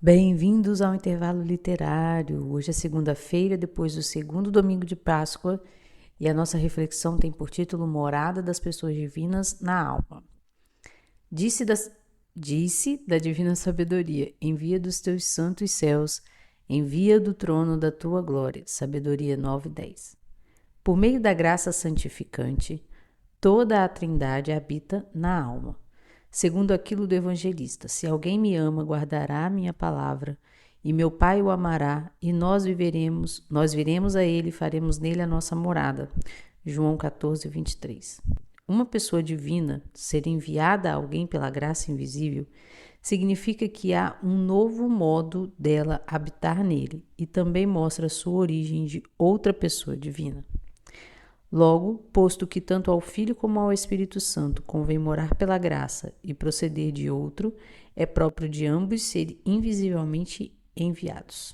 Bem-vindos ao intervalo literário. Hoje é segunda-feira, depois do segundo domingo de Páscoa, e a nossa reflexão tem por título Morada das Pessoas Divinas na Alma. Disse da divina sabedoria: envia dos teus santos céus, envia do trono da tua glória. Sabedoria 9:10. Por meio da graça santificante, toda a Trindade habita na alma. Segundo aquilo do evangelista: se alguém me ama, guardará a minha palavra, e meu Pai o amará, e nós viremos a ele e faremos nele a nossa morada. João 14:23. Uma pessoa divina ser enviada a alguém pela graça invisível significa que há um novo modo dela habitar nele, e também mostra a sua origem de outra pessoa divina. Logo, posto que tanto ao Filho como ao Espírito Santo convém morar pela graça e proceder de outro, é próprio de ambos ser invisivelmente enviados.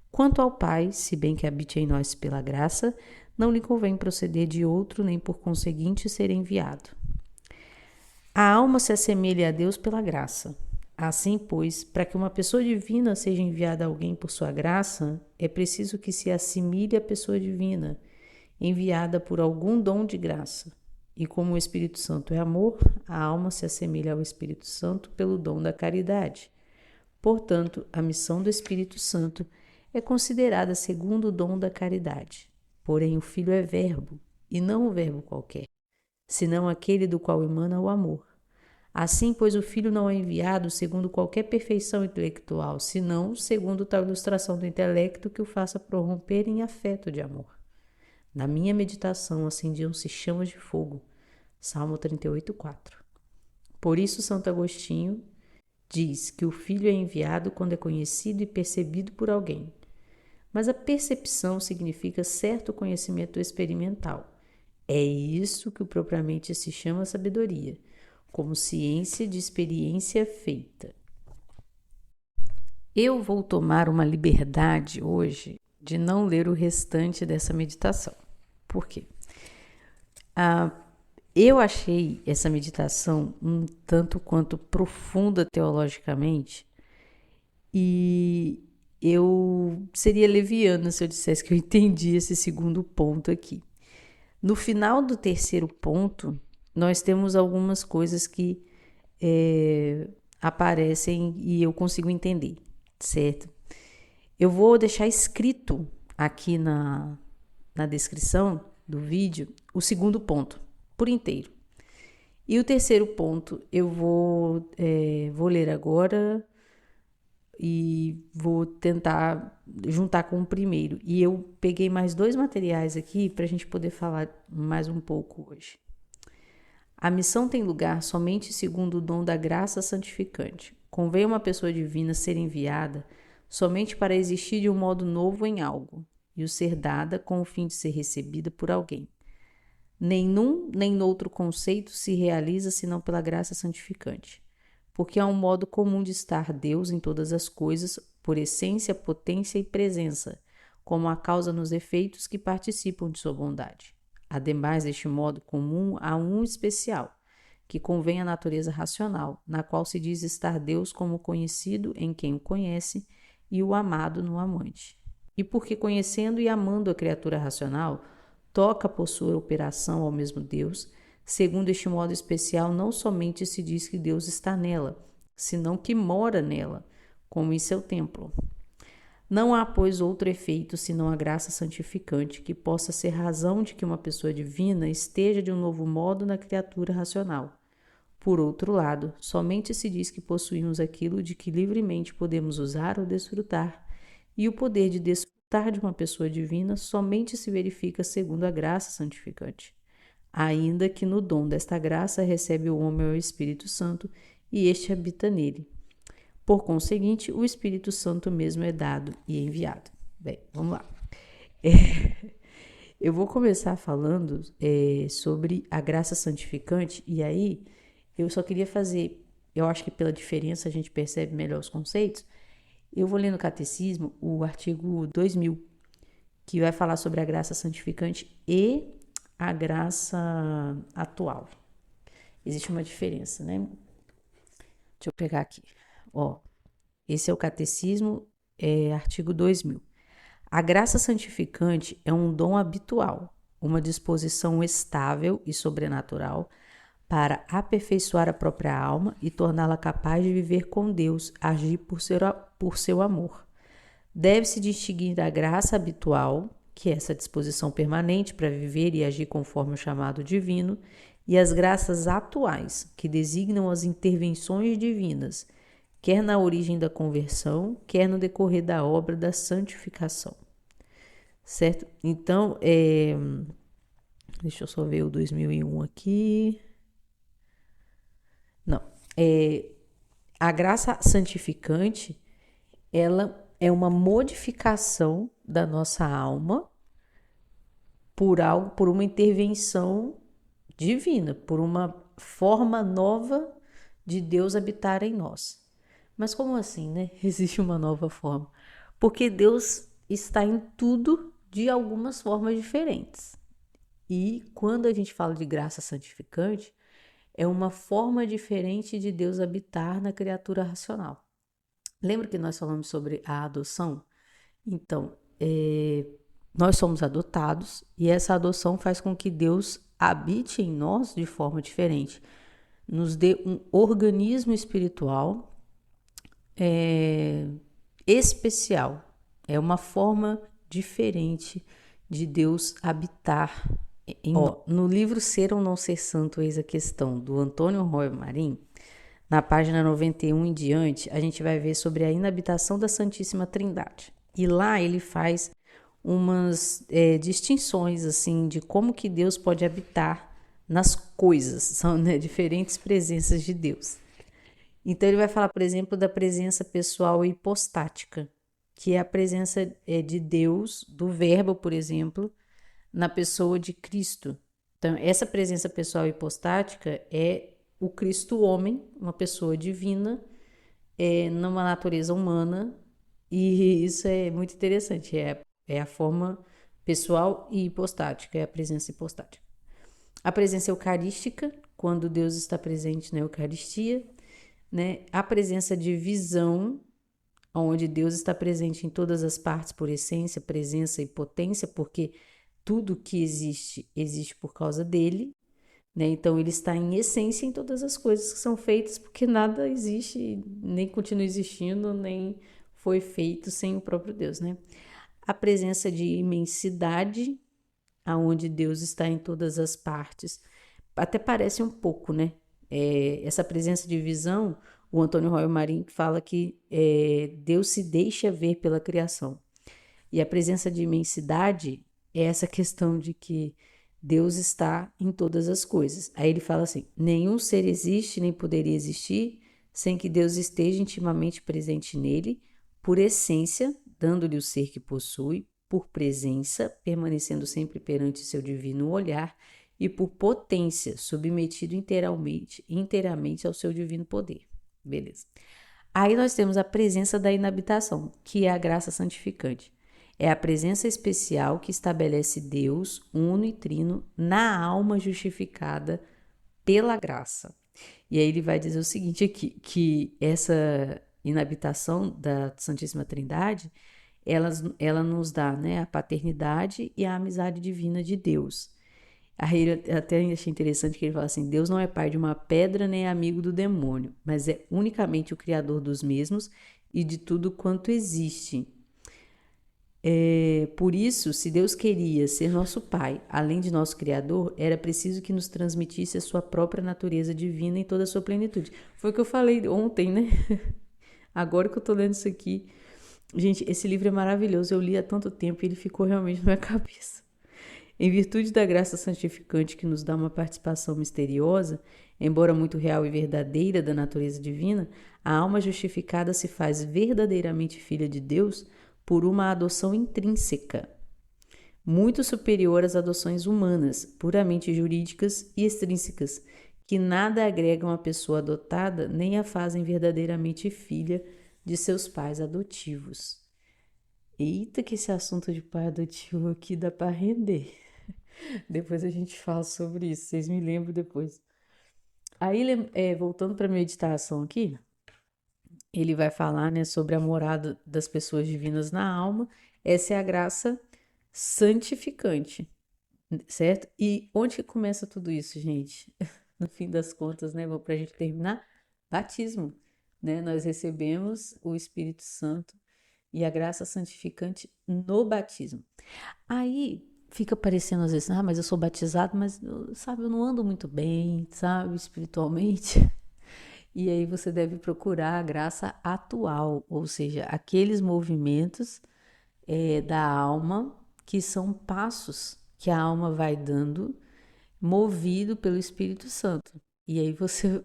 Quanto ao Pai, se bem que habite em nós pela graça, não lhe convém proceder de outro, nem por conseguinte ser enviado. A alma se assemelha a Deus pela graça. Assim, pois, para que uma pessoa divina seja enviada a alguém por sua graça, é preciso que se assimile à pessoa divina, enviada por algum dom de graça. E como o Espírito Santo é amor, a alma se assemelha ao Espírito Santo pelo dom da caridade. Portanto, a missão do Espírito Santo é considerada segundo o dom da caridade. Porém, o Filho é verbo, e não um verbo qualquer, senão aquele do qual emana o amor. Assim, pois, o Filho não é enviado segundo qualquer perfeição intelectual, senão segundo tal ilustração do intelecto que o faça prorromper em afeto de amor. Na minha meditação acendiam-se chamas de fogo. Salmo 38:4. Por isso, Santo Agostinho diz que o Filho é enviado quando é conhecido e percebido por alguém. Mas a percepção significa certo conhecimento experimental. É isso que propriamente se chama sabedoria, como ciência de experiência feita. Eu vou tomar uma liberdade hoje de não ler o restante dessa meditação. Por quê? Eu achei essa meditação um tanto quanto profunda teologicamente, e eu seria leviana se eu dissesse que eu entendi esse segundo ponto aqui. No final do terceiro ponto, nós temos algumas coisas que aparecem e eu consigo entender, certo? Eu vou deixar escrito aqui na descrição do vídeo o segundo ponto, por inteiro. E o terceiro ponto eu vou ler agora e vou tentar juntar com o primeiro. E eu peguei mais dois materiais aqui para a gente poder falar mais um pouco hoje. A missão tem lugar somente segundo o dom da graça santificante. Convém uma pessoa divina ser enviada somente para existir de um modo novo em algo, e o ser dada com o fim de ser recebida por alguém. Nem num nem noutro conceito se realiza senão pela graça santificante, porque há um modo comum de estar Deus em todas as coisas, por essência, potência e presença, como a causa nos efeitos que participam de sua bondade. Ademais deste modo comum, há um especial, que convém à natureza racional, na qual se diz estar Deus como conhecido em quem o conhece e o amado no amante. E porque conhecendo e amando a criatura racional, toca por sua operação ao mesmo Deus, segundo este modo especial, não somente se diz que Deus está nela, senão que mora nela, como em seu templo. Não há, pois, outro efeito senão a graça santificante que possa ser razão de que uma pessoa divina esteja de um novo modo na criatura racional. Por outro lado, somente se diz que possuímos aquilo de que livremente podemos usar ou desfrutar, e o poder de desfrutar de uma pessoa divina somente se verifica segundo a graça santificante, ainda que no dom desta graça recebe o homem o Espírito Santo e este habita nele. Por conseguinte, o Espírito Santo mesmo é dado e enviado. Bem, vamos lá. Eu vou começar falando sobre a graça santificante, e aí eu só queria fazer, eu acho que pela diferença a gente percebe melhor os conceitos. Eu vou ler no Catecismo o artigo 2000, que vai falar sobre a graça santificante e a graça atual. Existe uma diferença, né? Deixa eu pegar aqui. Ó, Esse é o Catecismo, artigo 2000. A graça santificante é um dom habitual, uma disposição estável e sobrenatural para aperfeiçoar a própria alma e torná-la capaz de viver com Deus, agir por seu amor. Deve-se distinguir da graça habitual, que é essa disposição permanente para viver e agir conforme o chamado divino, e as graças atuais, que designam as intervenções divinas, quer na origem da conversão, quer no decorrer da obra da santificação. Certo? Então, deixa eu só ver o 2001 aqui. Não. A graça santificante, ela é uma modificação da nossa alma por uma intervenção divina, por uma forma nova de Deus habitar em nós. Mas como assim, né? Existe uma nova forma. Porque Deus está em tudo de algumas formas diferentes. E quando a gente fala de graça santificante, é uma forma diferente de Deus habitar na criatura racional. Lembra que nós falamos sobre a adoção? Então, nós somos adotados e essa adoção faz com que Deus habite em nós de forma diferente. Nos dê um organismo espiritual especial. É uma forma diferente de Deus habitar em nós. No livro Ser ou Não Ser Santo, Eis a Questão, do Antônio Roy Marim, na página 91 em diante, a gente vai ver sobre a inabitação da Santíssima Trindade. E lá ele faz umas distinções assim de como que Deus pode habitar nas coisas. São, né, diferentes presenças de Deus. Então ele vai falar, por exemplo, da presença pessoal hipostática, que é a presença de Deus, do Verbo, por exemplo, na pessoa de Cristo. Então, essa presença pessoal hipostática é o Cristo homem, uma pessoa divina, numa natureza humana, e isso é muito interessante, é a forma pessoal e hipostática, é a presença hipostática. A presença eucarística, quando Deus está presente na Eucaristia, né? A presença de visão, onde Deus está presente em todas as partes por essência, presença e potência, porque tudo que existe, existe por causa dele, né? Então ele está em essência em todas as coisas que são feitas, porque nada existe, nem continua existindo, nem foi feito sem o próprio Deus, né? A presença de imensidade, aonde Deus está em todas as partes. Até parece um pouco, né? Essa presença de visão, o Antônio Roy Marim fala que Deus se deixa ver pela criação. E a presença de imensidade é essa questão de que Deus está em todas as coisas. Aí ele fala assim: nenhum ser existe nem poderia existir sem que Deus esteja intimamente presente nele, por essência, dando-lhe o ser que possui, por presença, permanecendo sempre perante seu divino olhar, e por potência, submetido inteiramente ao seu divino poder. Beleza. Aí nós temos a presença da inabitação, que é a graça santificante. É a presença especial que estabelece Deus, uno e trino, na alma justificada pela graça. E aí ele vai dizer o seguinte aqui, que essa inabitação da Santíssima Trindade, ela nos dá, né, a paternidade e a amizade divina de Deus. Aí eu até achei interessante que ele fala assim: Deus não é pai de uma pedra nem amigo do demônio, mas é unicamente o criador dos mesmos e de tudo quanto existe. Por isso, se Deus queria ser nosso pai, além de nosso criador, era preciso que nos transmitisse a sua própria natureza divina em toda a sua plenitude. Foi o que eu falei ontem, né? Agora que eu tô lendo isso aqui. Gente, esse livro é maravilhoso. Eu li há tanto tempo e ele ficou realmente na minha cabeça. Em virtude da graça santificante que nos dá uma participação misteriosa, embora muito real e verdadeira da natureza divina, a alma justificada se faz verdadeiramente filha de Deus por uma adoção intrínseca, muito superior às adoções humanas, puramente jurídicas e extrínsecas, que nada agregam à pessoa adotada nem a fazem verdadeiramente filha de seus pais adotivos. Eita, que esse assunto de pai adotivo aqui dá para render. Depois a gente fala sobre isso, vocês me lembram depois. Aí, voltando para a meditação aqui, ele vai falar, né, sobre a morada das pessoas divinas na alma. Essa é a graça santificante, certo? E onde que começa tudo isso, gente? No fim das contas, né, para a gente terminar, batismo, né? Nós recebemos o Espírito Santo e a graça santificante no batismo. Aí fica parecendo às vezes, mas eu sou batizado, mas, sabe, eu não ando muito bem, sabe, espiritualmente. E aí você deve procurar a graça atual, ou seja, aqueles movimentos da alma que são passos que a alma vai dando, movido pelo Espírito Santo. E aí você.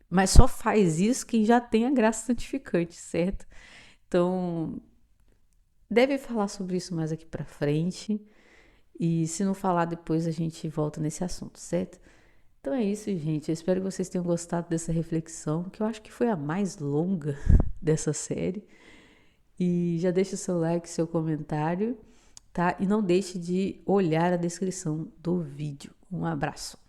Mas só faz isso quem já tem a graça santificante, certo? Então, deve falar sobre isso mais aqui pra frente. E se não falar depois, a gente volta nesse assunto, certo? Então é isso, gente. Eu espero que vocês tenham gostado dessa reflexão, que eu acho que foi a mais longa dessa série. E já deixa o seu like, seu comentário, tá? E não deixe de olhar a descrição do vídeo. Um abraço.